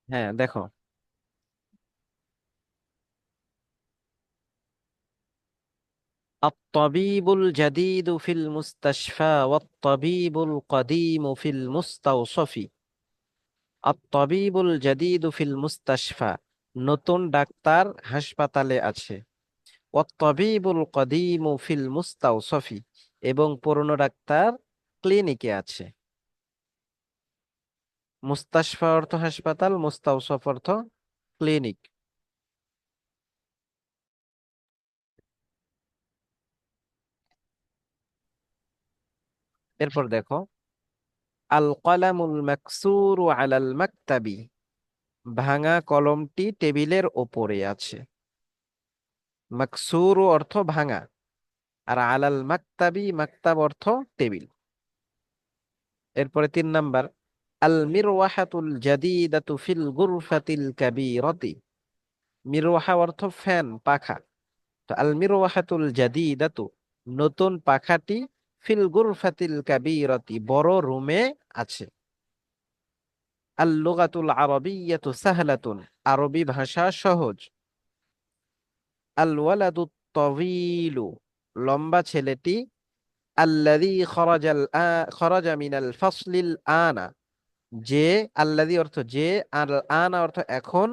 হ্যাঁ দেখো, الطبيب الجديد في المستشفى والطبيب القديم في المستوصف। الطبيب الجديد في المستشفى, নতুন ডাক্তার হাসপাতালে আছে। ওয়াত্তাবিবুল কদিমু ফিল মুস্তাওসফি, এবং পুরনো ডাক্তার ক্লিনিকে আছে। মুস্তাশফা অর্থ হাসপাতাল, মুস্তাওসফ অর্থ ক্লিনিক। এরপর দেখো, আল কলামুল মাকসুরু আলাল মাকতাবি, ভাঙা কলমটি টেবিলের ওপরে আছে। মাকসুরু অর্থ ভাঙা, আর আলাল মাকতাবি, মাকতাব অর্থ টেবিল। এরপরে 3 নাম্বার, আল মিরওয়াহাতুল জাদিদাতু ফিল গুরফাতিল কাবীরাতি। মিরওয়াহা অর্থ ফ্যান, পাখা। তো আল মিরওয়াহাতুল জাদিদাতু, নতুন পাখাটি, ফিল গুরফাতিল কাবীরাতি, বড় রুমে আছে। আল লুগাতুল আরাবিয়্যাতু সাহলাতুন, আরবি ভাষা সহজ। আল ওয়ালাদুত তাওয়ীলু, লম্বা ছেলেটি। আল্লাযী খরাজা মিনাল ফাসলিল আনা, যে, আল্লাযী অর্থ যে, আর আনা অর্থ এখন,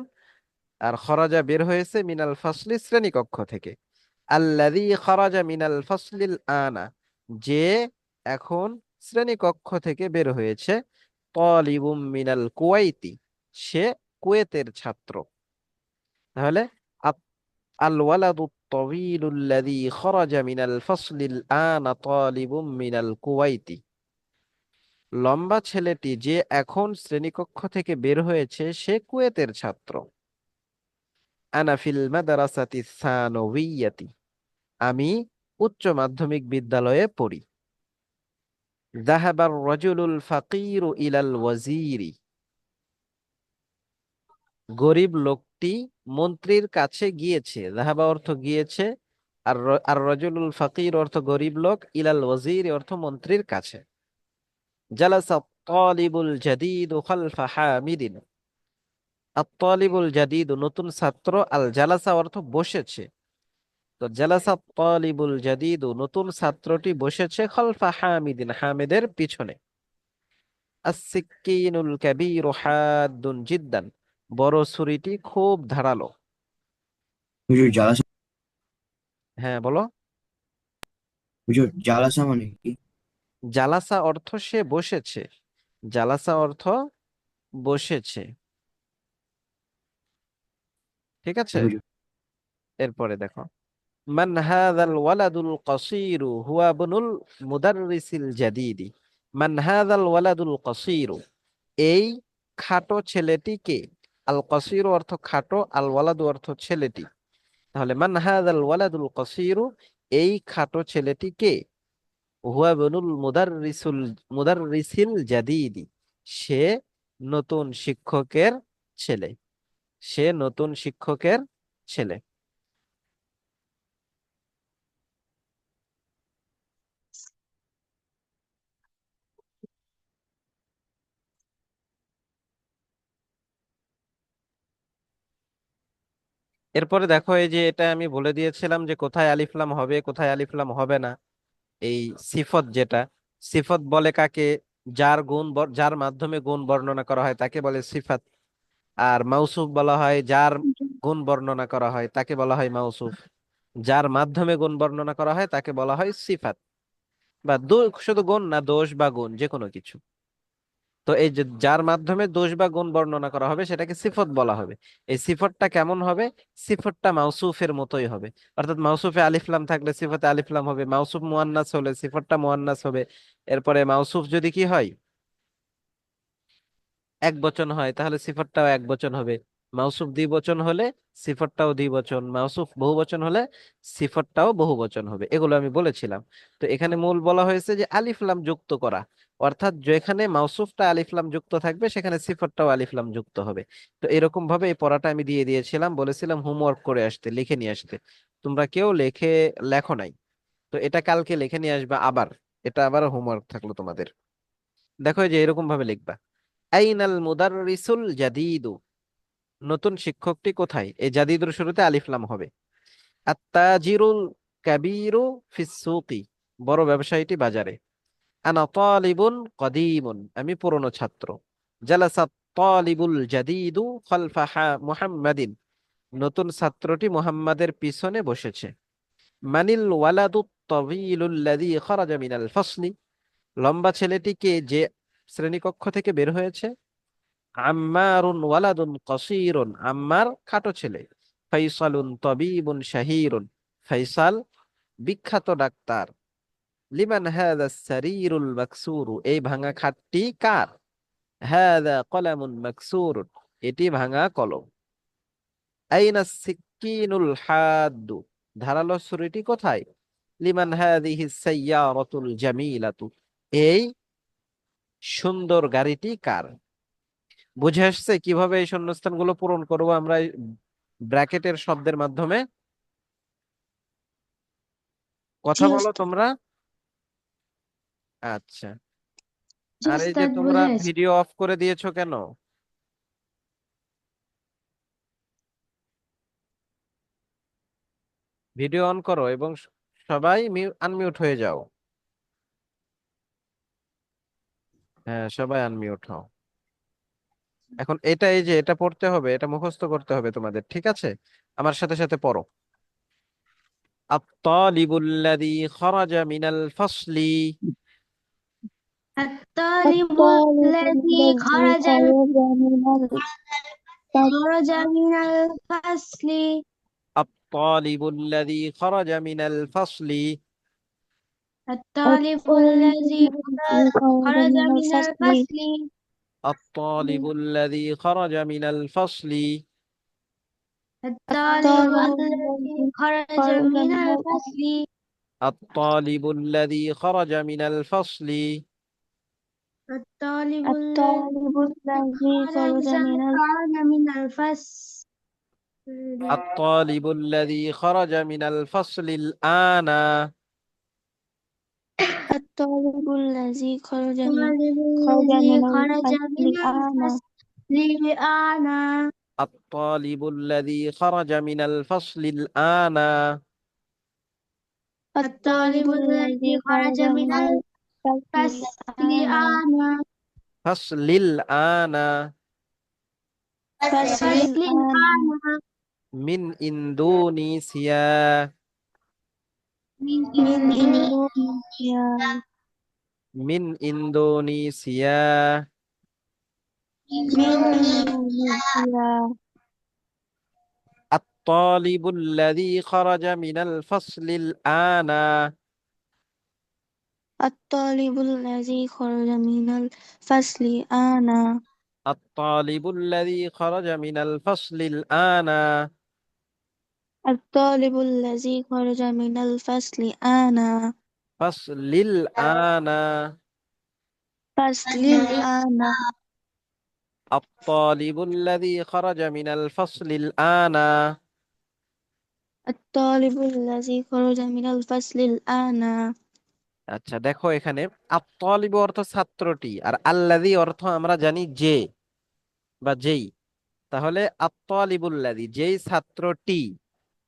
আর খরাজা বের হয়েছে মিনাল ফাসলি শ্রেণীকক্ষ থেকে। আল্লাযী খরাজা মিনাল ফাসলিল আনা, যে এখন শ্রেণীকক্ষ থেকে বের হয়েছে। তালিবুম মিনাল কুওয়াইতি, সে কুয়েতের ছাত্র। তাহলে আল ওয়ালাদু তাওয়ীলু আল্লাযী খরাজা মিনাল ফাসলিল আনা তালিবুম মিনাল কুওয়াইতি, লম্বা ছেলেটি যে এখন শ্রেণীকক্ষ থেকে বের হয়েছে সে কুয়েতের ছাত্র। আনা ফিল মাদ্রাসাতি সানাউইয়াতি, আমি উচ্চ মাধ্যমিক বিদ্যালয়ে পড়ি। যাহাবার রাজুলুল ফাকিরু ইলাল ওয়াজিরি, গরিব লোকটি মন্ত্রীর কাছে গিয়েছে। যাহাবা অর্থ গিয়েছে, আর রাজুলুল ফাকির অর্থ গরিব লোক, ইলাল ওয়াজির অর্থ মন্ত্রীর কাছে। জালাসা তালিবুল জাদিদু খালফা হামিদিন, আত-তালিবুল জাদিদ নতুন ছাত্র, আল জালাসা অর্থ বসেছে। তো জালাসা তালিবুল জাদিদ নতুন ছাত্রটি বসেছে, খালফা হামিদিন, হামিদের পিছনে। আস-সিক্কিনুল কাবীরু হাদ্দুন জিদ্দান, বড় ছুরিটি খুব ধারালো। হুজুর জালাসা। হ্যাঁ বলো। হুজুর জালাসা মানে কি? জালাসা অর্থ সে বসেছে, জালাসা অর্থ বসেছে। ঠিক আছে। হুজুর। এরপরে দেখো, মান হাযাল ওয়ালাদুল কাসীরু হুয়া ইবনুল মুদাররিসিল জাদীদি। মান হাযাল ওয়ালাদুল কাসীরু, এই খাটো ছেলেটি কে? আল কাসীরু অর্থ খাটো, আল ওয়ালাদু অর্থ ছেলেটি। তাহলে মান হাযাল ওয়ালাদুল কাসীরু, এই খাটো ছেলেটি কে? হুয়া ইবনুল মুদাররিসিল জাদীদি, সে নতুন শিক্ষকের ছেলে, সে নতুন শিক্ষকের ছেলে। এরপরে দেখো, এই যে এটা আমি বলে দিয়েছিলাম যে কোথায় আলিফ লাম হবে কোথায় আলিফ লাম হবে না। এই সিফত যেটা, সিফত বলে কাকে? যার যার মাধ্যমে গুণ বর্ণনা করা হয় তাকে বলে সিফাত। আর মাউসুফ বলা হয় যার গুণ বর্ণনা করা হয় তাকে বলা হয় মাউসুফ। যার মাধ্যমে গুণ বর্ণনা করা হয় তাকে বলা হয় সিফাত। বা শুধু গুণ না, দোষ বা গুণ যে কোনো কিছু। তো এই যে যার মাধ্যমে দোষ বা গুণ বর্ণনা করা হবে সেটাকে সিফত বলা হবে। এই সিফতটা কেমন হবে? সিফতটা মাউসুফের মতোই হবে। অর্থাৎ মাউসুফে আলিফ লাম থাকলে সিফতে আলিফ লাম হবে, মাউসুফ মুয়ান্নাস হলে সিফতটা মুয়ান্নাস হবে। এরপরে মাউসুফ যদি কি হয়, এক বচন হয়, তাহলে সিফতটাও এক বচন হবে। মাউসুফ দ্বিবচন হলে সিফতটাও দ্বিবচন, মাউসুফ বহুবচন হলে সিফতটাও বহুবচন হবে। এগুলো আমি বলেছিলাম। তো এখানে মূল বলা হয়েছে যে আলিফ লাম যুক্ত করা, অর্থাৎ যেখানে মাউসুফটা আলিফ লাম যুক্ত থাকবে সেখানে সিফতটাও আলিফ লাম যুক্ত হবে। তো এরকম ভাবে এই পড়াটা আমি দিয়ে দিয়েছিলাম, বলেছিলাম হোমওয়ার্ক করে আসতে, লিখে নিয়ে আসতে। তোমরা কেউ লেখো নাই। তো এটা কালকে লিখে নিয়ে আসবা আবার, এটা আবার হোমওয়ার্ক থাকলো তোমাদের। দেখো এই যে এরকম ভাবে লিখবা, আইনাল মুদাররিসুল জাদিদু, নতুন শিক্ষকটি কোথায়? এই জাদিদুর শুরুতে আলিফ লাম হবে। আত্তাজিরুল কাবীরু ফিস সুকি, বড় ব্যবসায়ীটি বাজারে। আনা তালিবুন কদিমুন, আমি পুরনো ছাত্র। জালাসা তালিবুল জাদিদু খালফা মুহাম্মাদিন, নতুন ছাত্রটি মুহাম্মাদের পিছনে বসেছে। মানিল ওয়ালাদু তাবিলুল্লাযী খারাজা মিনাল ফাসলি, লম্বা ছেলেটিকে যে শ্রেণীকক্ষ থেকে বের হয়েছে। আম্মারুন ওয়ালাদুন কসীরুন, আম্মার খাটো ছেলে। ফাইসালুন তাবিবুন শাহীরুন, ফাইসাল বিখ্যাত ডাক্তার। লিমান হাযা সারীরুল মাকসুরু, এই ভাঙা খাটটি কার? হাযা কলামুন মাকসুরুন, এটি ভাঙা কলম। আইনা সিক্কিনুল হাদ্দু, ধারালো ছুরিটি কোথায়? লিমান হাযিহি সাইয়্যারাতুল জামিলাতু, এই সুন্দর গাড়িটি কার? বুঝে আসছে কিভাবে এই শূন্যস্থানগুলো পূরণ করব আমরা ব্র্যাকেটের শব্দের মাধ্যমে? জি কথা বলো ওস্তাদ। তোমরা। আচ্ছা, জি আর এই যে ওস্তাদ, তোমরা বুঝে গেছি। ভিডিও অফ করে দিয়েছো কেন? ভিডিও অন করো এবং সবাই আনমিউট হয়ে যাও। হ্যাঁ, সবাই আনমিউট হও। এখন এটা, এই যে এটা পড়তে হবে, এটা মুখস্থ করতে হবে তোমাদের, ঠিক আছে? আমার সাথে সাথে পড়ো। আত-তালিবুল্লাযী খারাজা মিনাল ফাসলি। الطالب الطالب الذي الذي خرج من الفصل. আত-তালিবুল্লাযী খারাজা মিনাল ফাসলি। الطالب الذي خرج من من الفصل. الفصل. الطالب الذي خرج من الفصل. الطالب الطالب الذي الذي خرج خرج من من الفصل. الطالب الذي خرج من الفصل. الطالب الطالب الذي خرج من خرج من الفصل. الطالب الذي خرج من الفصل الآن. الطالب الذي الطالب خرج الذي من خرج الفصل من أعمى. الفصل أعمى. الطالب الذي خرج من الفصل الآن. الطالب الطالب الذي الذي خرج خرج من من الفصل الفصل أعمى. أعمى. فصل الآن. فصل فصل الأعمى. أعمى. من إندونيسيا. من من إندونيسيا. إندونيسيا. من إندونيسيا. من إندونيسيا. الطالب الذي خرج من الفصل الآن. الطالب الذي خرج من الفصل أنا. الطالب الذي خرج من الفصل الآن. الطالب الذي خرج من الفصل أنا. فصل الآن. فصل الآن. الطالب الذي خرج من الفصل الآن. الطالب الذي خرج من الفصل الآن. আচ্ছা, দেখো এখানে আত-তালিব অর্থ ছাত্রটি, আর আল্লাযী অর্থ আমরা জানি যে বা যেই। তাহলে আত-তালিবুল্লাযী, যেই ছাত্রটি,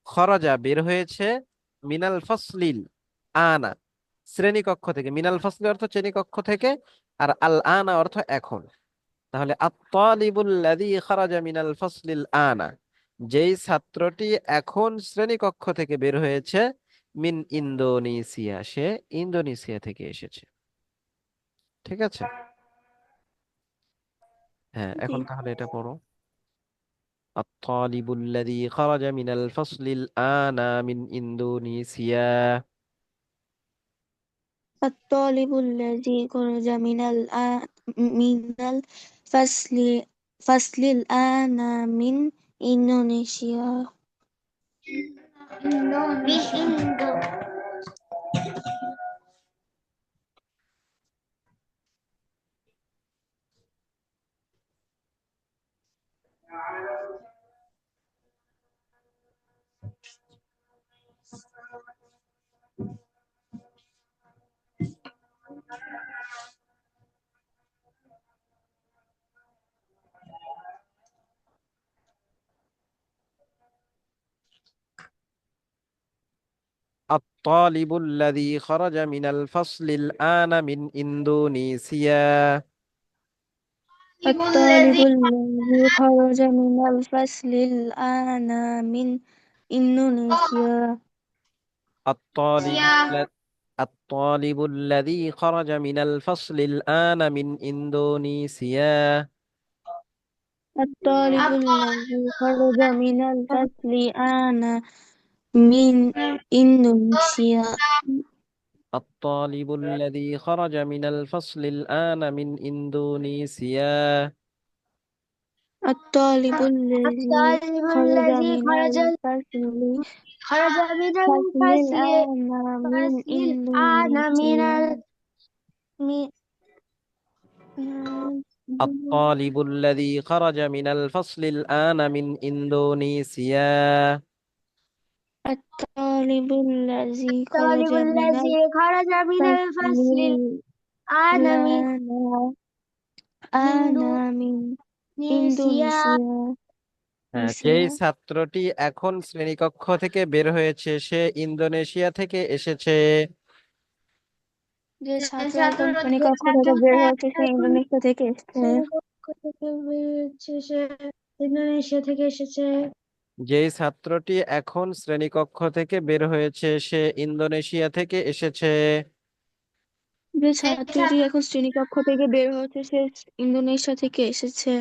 খরজা বের হয়েছে, মিনাল ফসলিল আনা, শ্রেণীকক্ষ থেকে। মিনাল ফসলি অর্থ শ্রেণীকক্ষ থেকে, আর আল আনা অর্থ এখন। তাহলে আত-তালিবুল্লাযী খরাজা মিনাল ফসলিল আনা, যেই ছাত্রটি এখন শ্রেণীকক্ষ থেকে বের হয়েছে। মিন ইন্দোনেশিয়া, সে ইন্দোনেশিয়া থেকে এসেছে। ঠিক আছে? হ্যাঁ, এখন তাহলে এটা পড়ো। الطالب الذي خرج من الفصل الآن من إندونيسيا. الطالب الذي خرج من الفصل الآن من إندونيسيا. إندونيسيا. الطالب الذي خرج من الفصل الآن من إندونيسيا. الطالب الذي خرج من الفصل الآن من إندونيسيا. الطالب الطالب الذي خرج من الفصل الآن من إندونيسيا. الطالب الذي خرج من الفصل الآن من إندونيسيا. الطالب الذي خرج من الفصل الآن من إندونيسيا. الطالب الذي الطالب خرج الذي من خرج الفصل من الفصل الفصل الآن من الآن إندونيسيا. من الطالب الذي خرج من الفصل الآن من إندونيسيا. الطالب الذي خرج الطالب من الذي خرج من الفصل الفصل الآن من الآن من إندونيسيا. إندونيسيا. হ্যাঁ, যেই ছাত্রটি এখন শ্রেণীকক্ষ থেকে বের হয়েছে সে ইন্দোনেশিয়া থেকে এসেছে। যে ছাত্র এখন যে শ্রেণীকক্ষ থেকে ছাত্রটা বের হয়েছে সে এখন ইন্দোনেশিয়া থেকে এসেছে। শ্রেণীকক্ষ থেকে বেরিয়েছে সে ইন্দোনেশিয়া থেকে এসেছে। যেই ছাত্রটি এখন শ্রেণীকক্ষ থেকে বের হয়েছে সে ইন্দোনেশিয়া থেকে এসেছে। যে ছাত্রটি এখন শ্রেণীকক্ষ থেকে বের হয়েছে সে ইন্দোনেশিয়া থেকে এসেছে।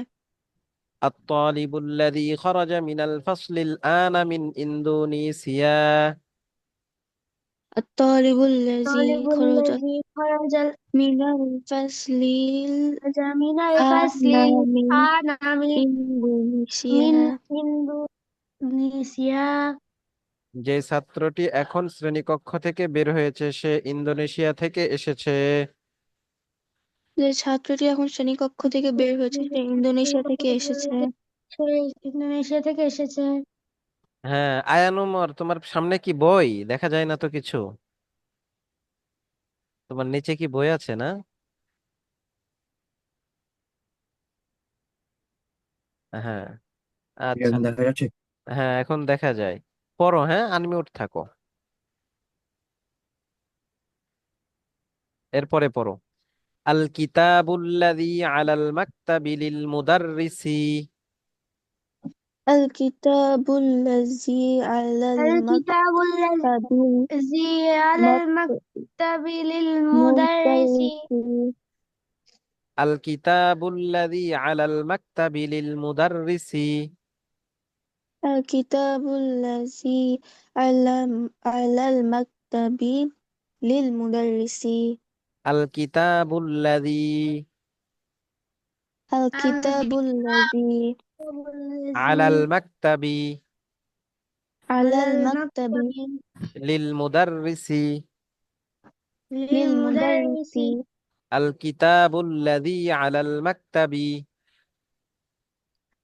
الطالب الذي خرج من الفصل الآن من إندونيسيا. الطالب الذي الطالب خرج الذي خرج من الفصل من الآن الفصل من الآن من إندونيسيا. إندونيسيا. যে ছাত্রটি এখন শ্রেণীকক্ষ থেকে বের হয়েছে সে ইন্দোনেশিয়া থেকে এসেছে। যে ছাত্রটি এখন শ্রেণীকক্ষ থেকে বের হয়েছে সে ইন্দোনেশিয়া থেকে এসেছে। সে ইন্দোনেশিয়া থেকে এসেছে। হ্যাঁ, আয়ানুমর, তোমার সামনে কি বই দেখা যায় না তো কিছু? তোমার নিচে কি বই আছে না? হ্যাঁ, আচ্ছা। এখন দেখা যাচ্ছে? হ্যাঁ, এখন দেখা যায়। পড়ো, হ্যাঁ, আনমিউট থাকো। এরপরে পড়ো। আল কিতাবুল্লাযী আলাল মাকতাবি লিল মুদাররিসি। الكتاب الذي على الكتاب المكتب الذي على المكتب للمدرس. المدرس. আল কিতাবুল্লাযী আলাল মাকতাবি লিল মুদাররিসি। الكتاب الذي على المكتب للمدرس. আল কিতাবুল্লাযী الكتاب الذي আলাল মাকতাবি على المكتب লিল মুদাররিসি। للمدرس. আল কিতাবুল্লাযী আলাল মাকতাবি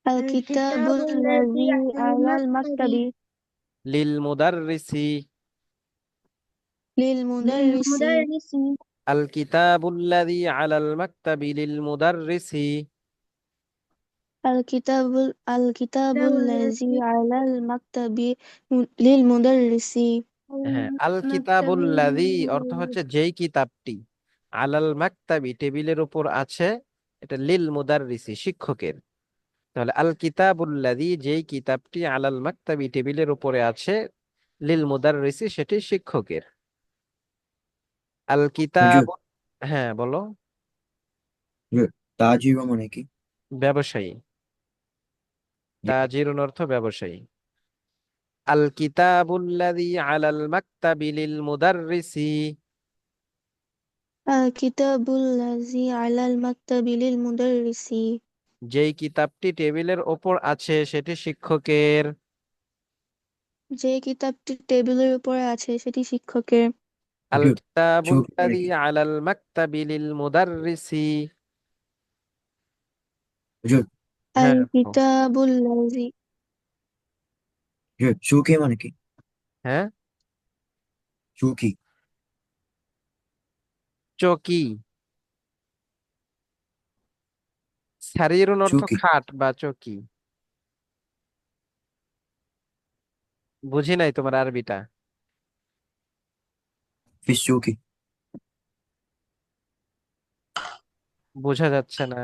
الكتاب الذي على المكتب লিল মুদাররিসি। للمدرس. আল কিতাবুল্লাযী আলাল মাকতাবি লিল মুদাররিসি। الكتاب الذي على المكتب للمدرس. হ্যাঁ, আল কিতাবুল্লাযী অর্থ হচ্ছে যেই কিতাবটি আলাল মাকতাবি টেবিলের উপর আছে, এটা লিল মুদাররিসি শিক্ষকের। তাহলে আল কিতাবুল্লাযী যেই কিতাবটি আলাল মাকতাবি টেবিলের উপরে আছে, লিল মুদাররিসি সেটি শিক্ষকের। আল কিতাব। হুজুর, হ্যাঁ, বলো। হুজুর, তাজিরও মানে কি? ব্যবসায়ী। জি। তাজিরুন অর্থ ব্যবসায়ী। আল কিতাবুল্লাযী আলাল মাকতাবি লিল মুদাররিসি। الكتاب الذي على المكتب للمدرس. যেই কিতাবটি টেবিলের ওপর আছে সেটি শিক্ষকের। যে কিতাবটি টেবিলের উপরে আছে সেটি শিক্ষকের। আল হুজুর, চোখ মানে কিতাবুল্লাযী কি? আলাল মাকতাবি লিল মুদাররিসি। হুজুর, হ্যাঁ, الكتاب الذي হুজুর, চোখে মানে কি? হ্যাঁ, চৌকি। চকি। সারিরুন অর্থ চৌকি। খাট বা চকি। বুঝি নাই তোমার আরবিটা। في السوق. বোঝা যাচ্ছে না।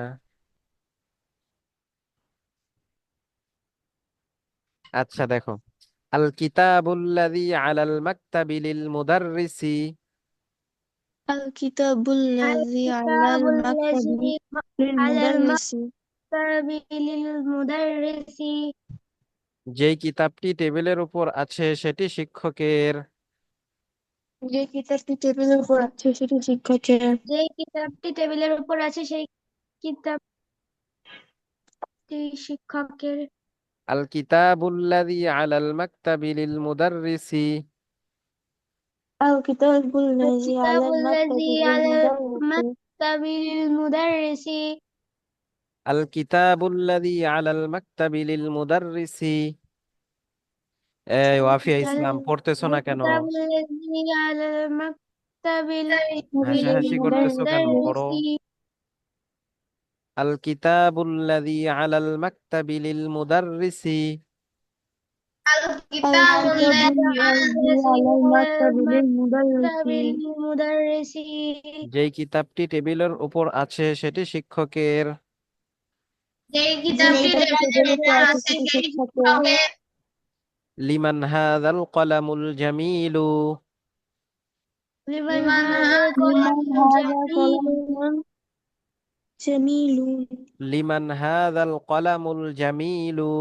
আচ্ছা দেখো, আল কিতাবুল্লাযী আলাল মাকতাবি লিল মুদাররিসি। الكتاب الذي على الكتاب المكتب الذي على للمدرس. المكتب للمدرس. যেই কিতাবটি টেবিলের উপর আছে সেটি শিক্ষকের। যে কিতাবটি টেবিলের উপর আছে সেটি শিক্ষকের। যে কিতাবটি টেবিলের উপর আছে সেই কিতাবটি শিক্ষকের। আল কিতাবুল্লাযী আলাল মাকতাবি লিল মুদাররিসি। الكتاب الذي على الكتاب المكتب الذي على للمدرس. المكتب للمدرس. আল কিতাবুল্লাযী আলাল মাকতাবি লিল মুদাররিসি। এই ওয়াফিয়া ইসলাম পড়তেছো না কেন? الكتاب الذي على المكتب হাসাহাসি করতেছো কেন? للمدرس. পড়ো। আল কিতাবুল্লাযী আলাল মাকতাবি লিল মুদাররিসি। الكتاب الذي على المكتب للمدرس. للمدرس. যেই কিতাবটি টেবিলের উপর আছে সেটি শিক্ষকের। যে কিতাবটি টেবিলের উপর আছে সেটি শিক্ষকের। লিমান হাযাল কলামুল জামিলু। لمن هذا لمن القلم هذا الجميل. قلم جميل. লিমান হাযাল কলামুল জামিলু।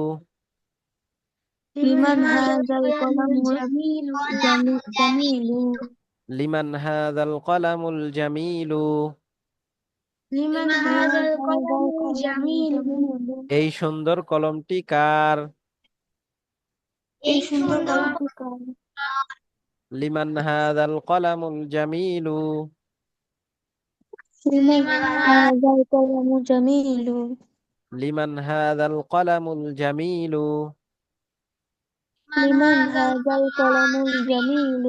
لمن لمن هذا هذا القلم القلم الجميل. جميل. লিমান হাযাল কলামুল জামিলু। لمن لمن هذا هذا القلم القلم الجميل. جميل. এই সুন্দর কলমটি কার? এই সুন্দর কলমটি কার? লিমান হাযাল কলামুল জামিলু। لمن هذا القلم جميل. লিমান হাযাল কলামুল জামিলু। لمن هذا القلم الجميل.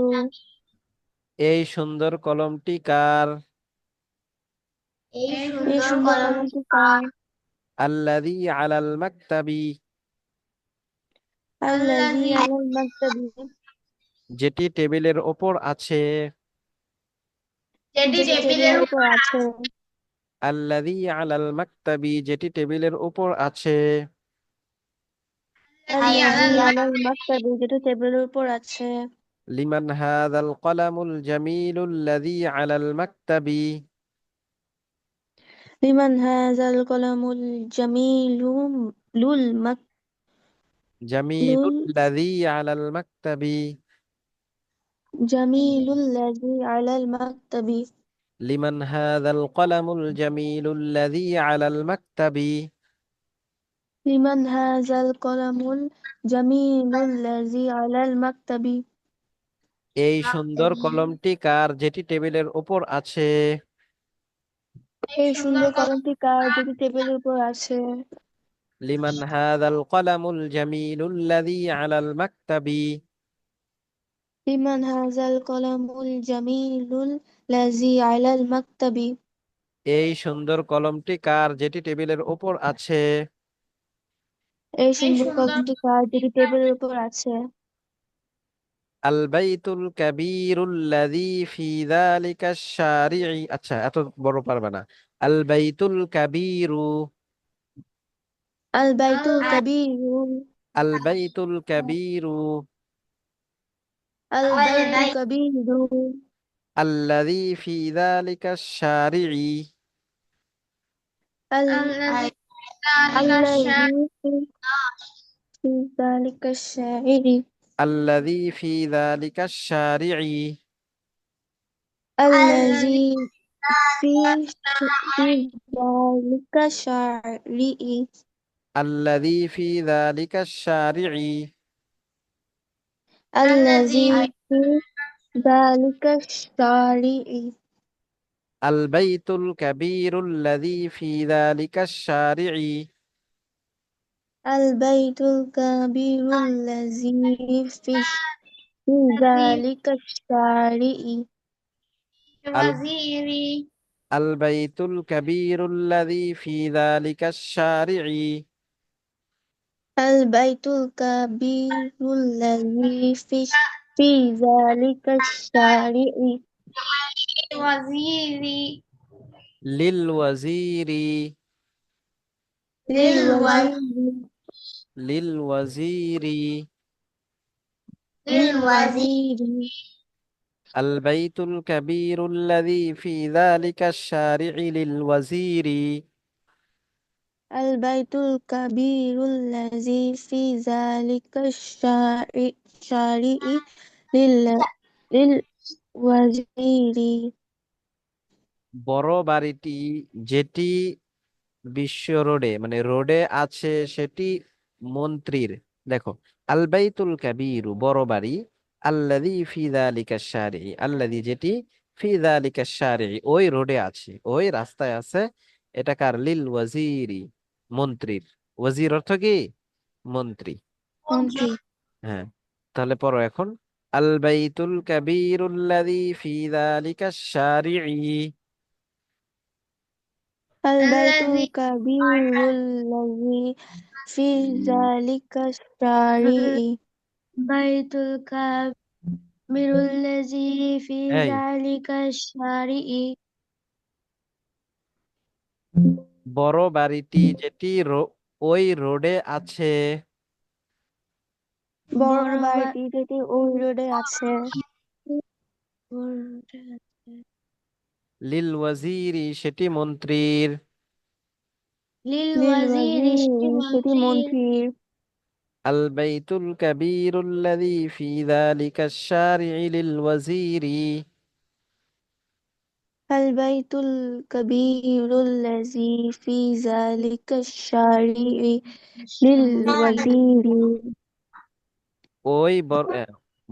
এই সুন্দর কলমটি কার? এই সুন্দর কলমটি কার? আল্লাযী আলাল মাকতাবি। الذي على المكتب. যেটি টেবিলের ওপর আছে। যেটি টেবিলের উপর আছে। আল্লাযী আলাল মাকতাবি, যেটি টেবিলের উপর আছে। الذي على المكتب, যেটি টেবিলের উপর আছে। লিমান হাযাল কলামুল জামিলুল্লাযী আলাল মাকতাবি। لمن هذا القلم الجميل জামিলুল্লাযী আলাল মাকতাবি। جميل الذي على المكتب. লিমান হাযাল কলামুল জামিলুল্লাযী আলাল মাকতাবি। لمن هذا القلم الجميل الذي على المكتب. এই সুন্দর কলমটি কার, যেটি টেবিলের উপর আছে? এই সুন্দর কলমটি কার, যেটি টেবিলের উপর আছে? লিমান হাযাল কলামুল জামিলুল্লাযী আলাল মাকতাবি। لمن هذا القلم الجميل الذي على المكتب. এই সুন্দর কলমটি কার, যেটি টেবিলের উপর আছে? এই সুন্দর কলমটি কার, যেটি টেবিলের উপর আছে? আল বাইতুল কাবীরুল্লাযী ফি যালিকাশ শারি'i। আচ্ছা, এত বড় পারবে না। আল বাইতুল কাবীরু। البيت الكبير. আল বাইতুল কাবীরু البيت الكبير আল্লাযী ফি যালিকাশ শারি'i। الذي في ذلك الشاعر. আল্লাযী ফি যালিকাশ শারি'i। الذي في ذلك الشاعر. আল্লাযী ফি যালিকাশ শারি'i। الذي في ذلك الشارع. আল বাইতুল কাবীরুল্লাযী ফি যালিকাশ শারি'i। البيت الكبير الذي في ذلك الشارع. আল বাইতুল কাবীরুল্লাযী ফি যালিকাশ শারি'i। البيت الكبير الذي في ذلك الشارع. ওয়াজিরি লিল ওয়াজিরি লিল লিল ওয়াজিরি লিল ওয়াজিরি للوزير البيت الكبير الذي في ذلك الشارع للوزير البيت الكبير الذي في ذلك الشارع للوزير বড় বাড়িটি যেটি বিশ্ব রোডে মানে রোডে আছে সেটি মন্ত্রীর। দেখো, আল বাইতুল কাবীরু বড় বাড়ি, আল্লাযী ফি যালিকা শারি, আল্লাযী যেটি ফি যালিকা শারি ওই রোডে আছে, ওই রাস্তায় আছে, এটা কার? লিল ওয়াজিরি মন্ত্রীর। ওয়াজির অর্থ কি? মন্ত্রী। মন্ত্রী হ্যাঁ, তাহলে পড়ো এখন, আল বাইতুল কাবীরুল্লাযী ফি যালিকা শারি। البيت الذي الكبير الذي في ذلك الشارع البيت الكبير الذي في এই ذلك الشارع বড় বাড়িটি যেটি ওই রোডে আছে, বড় বড় বাড়িটি যেটি ওই রোডে আছে লিল ওয়াজিরি সেটি মন্ত্রীর। লিল লিল ওয়াজিরি সেটি ওয়াজির সেটি মন্ত্রীর মন্ত্রীর আল বাইতুল কাবীরুল্লাযী ফি যালিকা শারি লিল ওয়াজিরি। البيت الكبير الذي في ذلك الشارع للوزير ওই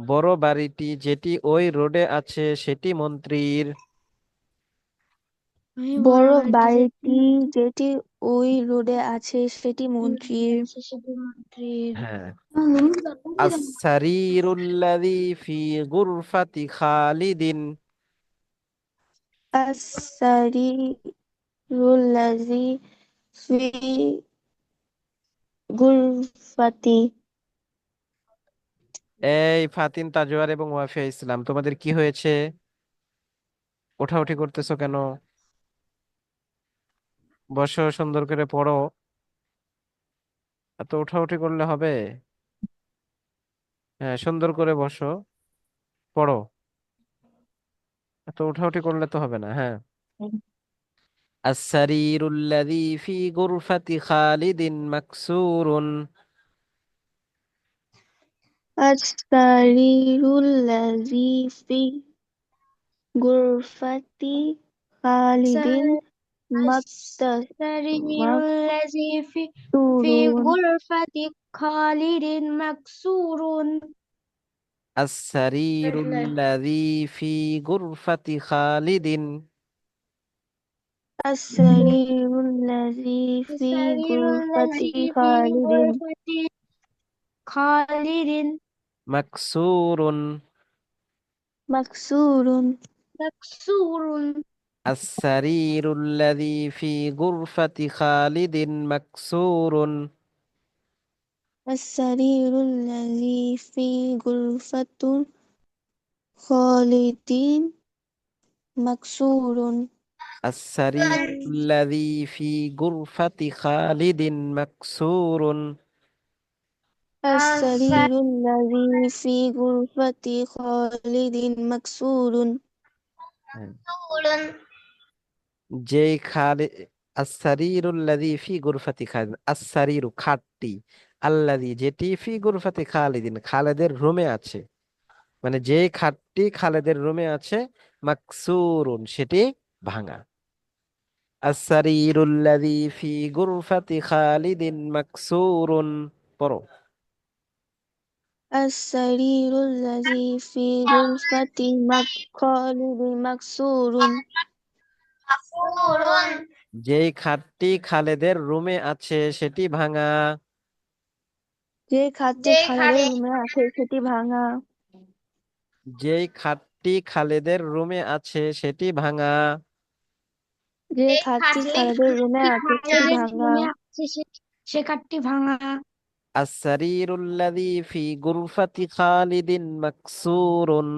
বড় বাড়িটি যেটি ওই রোডে আছে সেটি মন্ত্রীর। ওই বড় বড় বাড়িটি বাড়িটি যেটি ওই রোডে আছে সেটি মন্ত্রীর সেটি মন্ত্রীর হ্যাঁ, আসসারিরুল্লাযী ফি গুরফাতি খালিদিন। السرير الذي في غرفتي এই ফাতিন, তাজওয়ার এবং ওয়াফিয়া ইসলাম, তোমাদের কি হয়েছে? ওঠাউঠি করতেছো কেন? বসো, সুন্দর করে পড়ো। এত উঠাউঠি করলে হবে? হ্যাঁ, সুন্দর করে বসো, পড়ো। এত উঠাউঠি করলে তো হবে না। হ্যাঁ, আসসারিরুল্লাযী ফি গুরফাতি খালিদিন মাকসুরুন। السرير الذي في غرفة خالد مكتسور السرير الذي في غرفة خالد مكسور আসসারিরুল্লাযী ফি গুরফাতি খালিদিন। السرير الذي في السرير غرفة الذي في خالد غرفة خالد মাকসুরুন। مكسور مكسور আসসারিরুল্লাযী ফি গুরফাতি খালিদিন মাকসুরুন। السرير الذي في غرفة خالد مكسور السرير الذي في غرفة خالد مكسور. السرير الذي في غرفة خالد مكسور যেই খালিদ, আসসারিরুল্লাযী ফি গুরফাতি খালিদ, আসসারিরু খাটটি, আল্লাযী যেটি ফি গুরফাতি খালিদিন খালেদের রুমে আছে, মানে যে খাটটি খালেদের রুমে আছে, মাকসুরুন সেটি ভাঙা। আসসারিরুল্লাযী ফি গুরফাতি খালিদিন মাকসুরুন, পড়ো। السرير الذي في غرفة خالد مكسور যেই খাটটি খালেদের রুমে আছে সেটি ভাঙা। যে খাটটি খালেদের রুমে আছে সেটি ভাঙা যেই খাটটি খালেদের রুমে আছে সেটি ভাঙা। যে খাটটি খালেদের রুমে আছে সেটি ভাঙা সে কাঠটি ভাঙা আসসারিরুল্লাযী ফি গুরফাতি খালিদিন মাকসুরুন।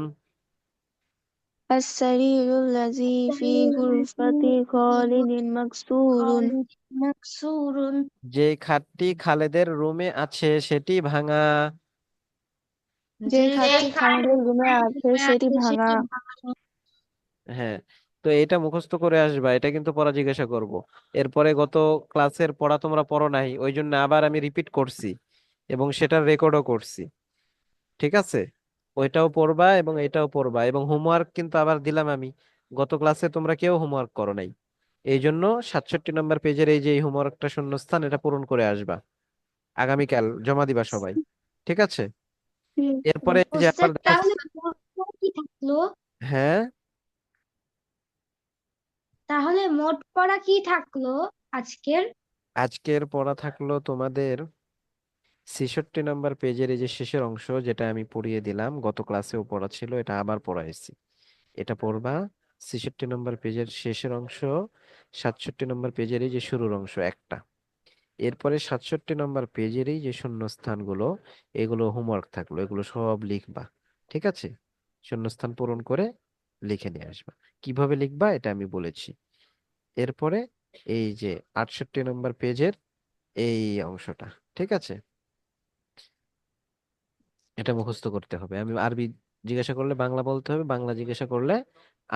السرير الذي في غرفة خالد مكسور মাকসুরুন যে খাটটি খালেদের রুমে আছে সেটি ভাঙা। যে যে খাটটি খালিদের রুমে আছে সেটি আছে ভাঙা। সেটি ভাঙা। হ্যাঁ, তো এটা মুখস্থ করে আসবা, এটা কিন্তু পড়া জিজ্ঞাসা করব। এরপরে গত ক্লাসের পড়া তোমরা পড়ো নাই, ওই জন্য আবার আমি রিপিট করছি এবং সেটার রেকর্ডও করছি। ঠিক আছে, ওইটাও পড়বা এবং এটাও পড়বা, এবং হোমওয়ার্ক কিন্তু আবার দিলাম আমি। গত ক্লাসে তোমরা কেউ হোমওয়ার্ক করো নাই, এই জন্য 67 নম্বর পেজের এই যে এই হোমওয়ার্কটা শূন্যস্থান, এটা পূরণ করে আসবা, আগামীকাল জমা দিবা সবাই। ঠিক আছে, এরপরে এই যে আবার হোস্টেল দেখো। তাহলে মোট পড়া কি থাকলো? হ্যাঁ, তাহলে মোট পড়া কি থাকলো আজকের? আজকের পড়া থাকলো তোমাদের 66 নম্বর পেজের এই যে শেষের অংশ, যেটা আমি পড়িয়ে দিলাম, গত ক্লাসেও পড়া ছিল, এটা আবার পড়াইছি। এটা পড়বা 66 নম্বর পেজের শেষের অংশ, 67 নম্বর পেজের এই যে শুরুর অংশ একটা। এরপরে 67 নম্বর পেজের এই যে শূন্যস্থানগুলো, এগুলো হোমওয়ার্ক থাকলো, এগুলো সব লিখবা। ঠিক আছে, শূন্যস্থান পূরণ করে লিখে নিয়ে আসবা। কিভাবে লিখবা এটা আমি বলেছি। এরপরে এই যে 68 নম্বর পেজের এই অংশটা, ঠিক আছে, এটা মুখস্থ করতে হবে। আমি আরবি জিজ্ঞাসা করলে বাংলা বলতে হবে, বাংলা জিজ্ঞাসা করলে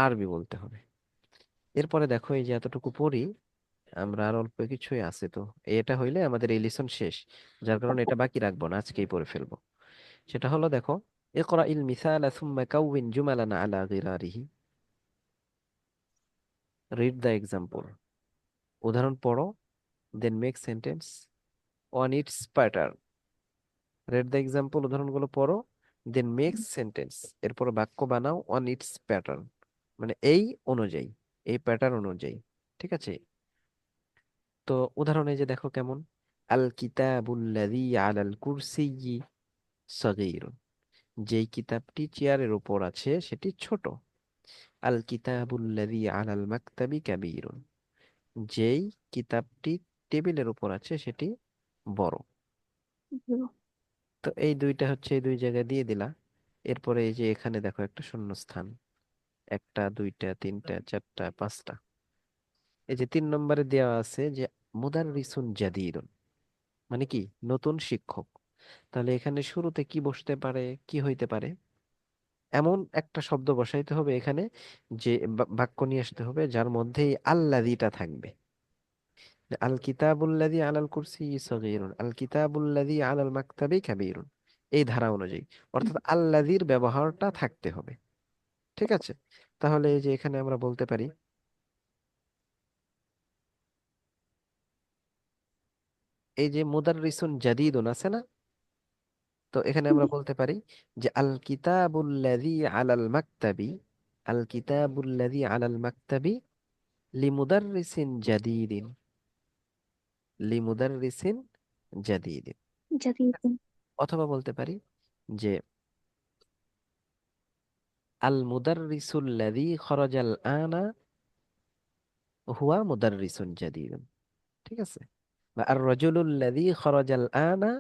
আরবি বলতে হবে। এরপরে দেখো এই যে এতটুকু পড়ি আমরা, আর অল্প কিছুই আছে তো। এটা হইলে আমাদের এই লিসন শেষ, যার কারণে এটা বাকি রাখবো না, আজকেই পড়ে ফেলবো। সেটা হলো দেখো, ইকরা ইল মিসালা সুম্মা কাউইন জুমালান আলা গিরারিহি। রিড দ্য এক্সাম্পল, উদাহরণ পড়ো, then make sentence on its pattern. Read the example, উদাহরণগুলো পড়ো, দেন মেক সেন্টেন্স, এরপর বাক্য বানাও অন ইটস প্যাটার্ন, মানে এই অনুযায়ী, এই প্যাটার্ন অনুযায়ী। ঠিক আছে, তো উদাহরণে যে দেখো কেমন, আল কিতাবুল্লাযী আলাল কুরসিয়্যি সগীরুন, যেই কিতাবটি চেয়ারের উপর আছে সেটি ছোট। আল কিতাবুল্লাযী আলাল মাকতাবি কাবীরুন, যেই কিতাবটি টেবিলের উপর আছে সেটি বড়। তো এই দুইটা হচ্ছে এই দুই জায়গায় দিয়ে দিলা। এরপরে এই যে এখানে দেখো একটা শূন্যস্থান, একটা দুইটা তিনটা চারটা পাঁচটা। এই যে 3 নম্বরে দেওয়া আছে যে মুদাররিসুন জাদীদুন, মানে কি, নতুন শিক্ষক। তাহলে এখানে শুরুতে কি বসতে পারে, কি হইতে পারে, এমন একটা শব্দ বসাইতে হবে এখানে, যে বাক্য নিয়ে আসতে হবে যার মধ্যে এই আল্লাযীটা থাকবে। আল কিতাবুল্লাযী আলাল কুরসি সগীরুন, আল কিতাবুল্লাযী আলাল মাকতাবি কাবীরুন, এই ধারা অনুযায়ী, অর্থাৎ আল্লাযীর ব্যবহারটা থাকতে হবে। ঠিক আছে, তাহলে এই যে এখানে আমরা বলতে পারি, এই যে মুদাররিসুন জাদীদুন আছে না, তো এখানে আমরা বলতে পারি যে আল কিতাবুল্লাযী আলাল মাকতাবি, আল কিতাবুল্লাযী আলাল মাকতাবি লিমুদাররিসিন জাদীদিন, লিমুদাররিসিন জাদীদিন। জাতীয়। অথবা বলতে পারি যে আল মুদাররিসুল্লাযী খরাজাল আনা হুয়া মুদাররিসুন জাদীদুন। ঠিক আছে, বা আর রাজুলুল্লাযী খরাজাল আনা,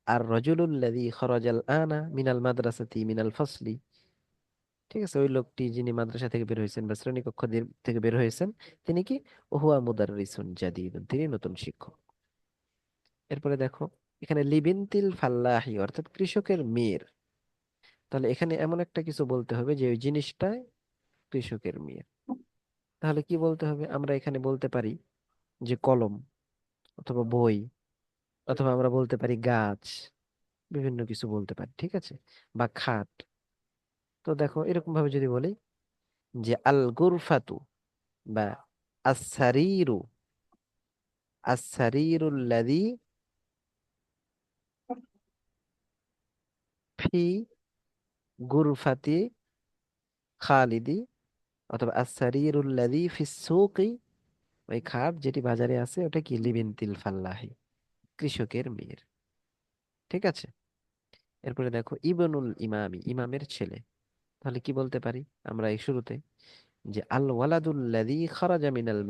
আর রাজুলুল্লাযী খরাজাল আনা মিনাল মাদ্রাসাতি মিনাল ফাসলি। ঠিক আছে, ওই লোকটি যিনি মাদ্রাসা থেকে বের হয়েছেন বা শ্রেণীকক্ষ থেকে বের হয়েছেন, তিনি কি, হুয়া মুদাররিসুন জাদীদুন, তিনি নতুন শিক্ষক। এরপরে দেখো এখানে লিবিনতিল ফাল্লাহি, অর্থাৎ কৃষকের মেয়ের। তাহলে এখানে এমন একটা কিছু বলতে হবে যে ওই জিনিসটা কৃষকের মেয়ের। তাহলে কি বলতে হবে, আমরা এখানে বলতে পারি যে কলম, অথবা বই, অথবা আমরা বলতে পারি গাছ, বিভিন্ন কিছু বলতে পারি। ঠিক আছে, বা খাট। তো দেখো এরকম ভাবে যদি বলি যে আল গুরফাতু, বা আসারিরু, আসারিরুল্লাযী ফি গুরফাতি খালিদি, অথবা আসারিরুল্লাযী ফিস সুকি, ওই খাট যেটি বাজারে আছে ওটা কি, লিবিনতিল ফাল্লাহি, কৃষকের মেয়ের। ঠিক আছে, এরপরে দেখো ইবনুল ইমামি, ইমামের ছেলে। তাহলে কি বলতে পারি আমরা এই শুরুতে, যে আল ওয়ালাদুল্লাযী খারাজা মিনাল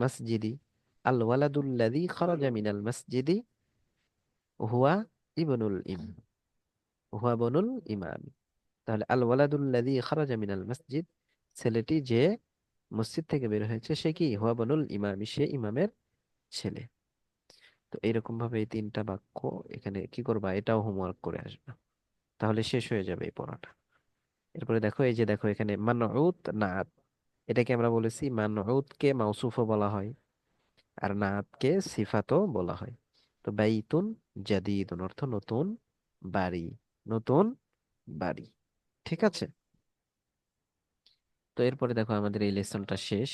মসজিদি, আল ওয়ালাদুল্লাযী খারাজা মিনাল মসজিদি হুয়া ইবনুল ইম, হুয়া বনুল ইমামি। তাহলে আল ওয়ালাদুল্লাযী খারাজা মিনাল মসজিদ, ছেলেটি যে মসজিদ থেকে বের হয়েছে সে কি, হুয়া বনুল ইমামি, সে ইমামের ছেলে। তো এইরকম ভাবে এই তিনটা বাক্য এখানে কি করবা, এটাও হোমওয়ার্ক করে আসবা, তাহলে শেষ হয়ে যাবে এই পড়াটা। এরপরে দেখো, এই যে দেখো এখানে মানউত নাত, এটাকে আমরা বলেছি মানউত কে মাউসুফও বলা হয়, আর নাত কে সিফাতও বলা হয়। তো বাইতুন জাদিদুন অর্থ নতুন বাড়ি, নতুন বাড়ি। ঠিক আছে। তো এরপরে দেখো আমাদের এই লেসনটা শেষ,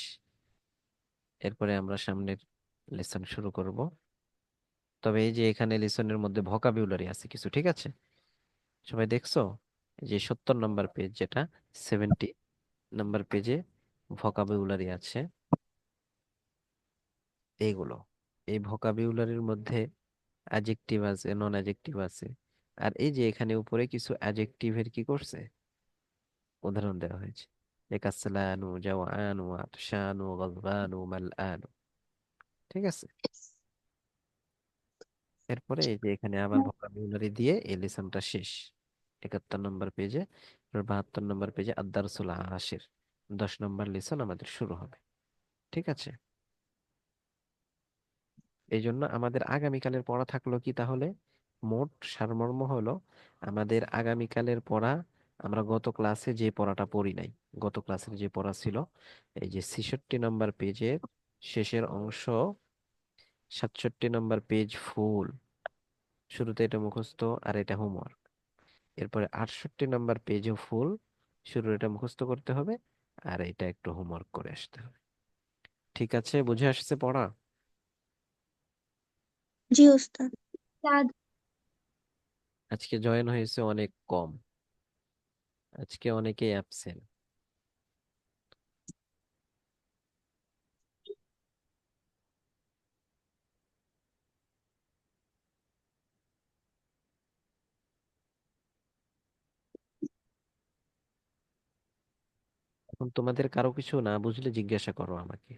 এরপরে আমরা সামনের লেসন শুরু করব। তবে এই যে এখানে লেসনের মধ্যে ভোকাবুলারি আছে কিছু, ঠিক আছে? সবাই দেখছো? এই যে 70 নম্বর পেজ, যেটা 70 নম্বর পেজে ভোকাবুলারি আছে এইগুলো। এই ভোকাবুলারির মধ্যে অ্যাডজেক্টিভ আছে, নন অ্যাডজেক্টিভ আছে। আর এই যে এখানে উপরে কিছু অ্যাডজেক্টিভের কি করছে, উদাহরণ দেওয়া হয়েছে, যে কাসলানু, জাওয়ানু, আতশানু, গাযবানু, মালআনু। ঠিক আছে। এরপরে এই যে এখানে আবার ভোকাবুলারি দিয়ে এই লেসনটা শেষ। 71 নম্বর পেজে, 72 নম্বর পেজে আদ-দারসুল আশির, 10 নম্বর লেসন আমাদের শুরু হবে। ঠিক আছে। এই জন্য আমাদের আগামীকালের পড়া থাকলো কি তাহলে, মোট সারমর্ম হলো আমাদের আগামীকালের পড়া, আমরা গত ক্লাসে যে পড়াটা পড়ি নাই, গত ক্লাসের যে পড়া ছিল, এই যে 66 নম্বর পেজের শেষের অংশ, 67 নম্বর পেজ ফুল, শুরুতে এটা মুখস্থ আর এটা হোমওয়ার্ক। এরপরে 68 নম্বর পেজও ফুল, শুরু এটা মুখস্থ করতে হবে আর এটা একটু হোমওয়ার্ক করে আসতে হবে। ঠিক আছে, বুঝে আসছে পড়া? জি ওস্তাদ। তাদ আজকে জয়েন হয়েছে অনেক কম, আজকে অনেকেই অ্যাবসেন্ট। এখন তোমাদের কারো কিছু না বুঝলে জিজ্ঞাসা করো আমাকে।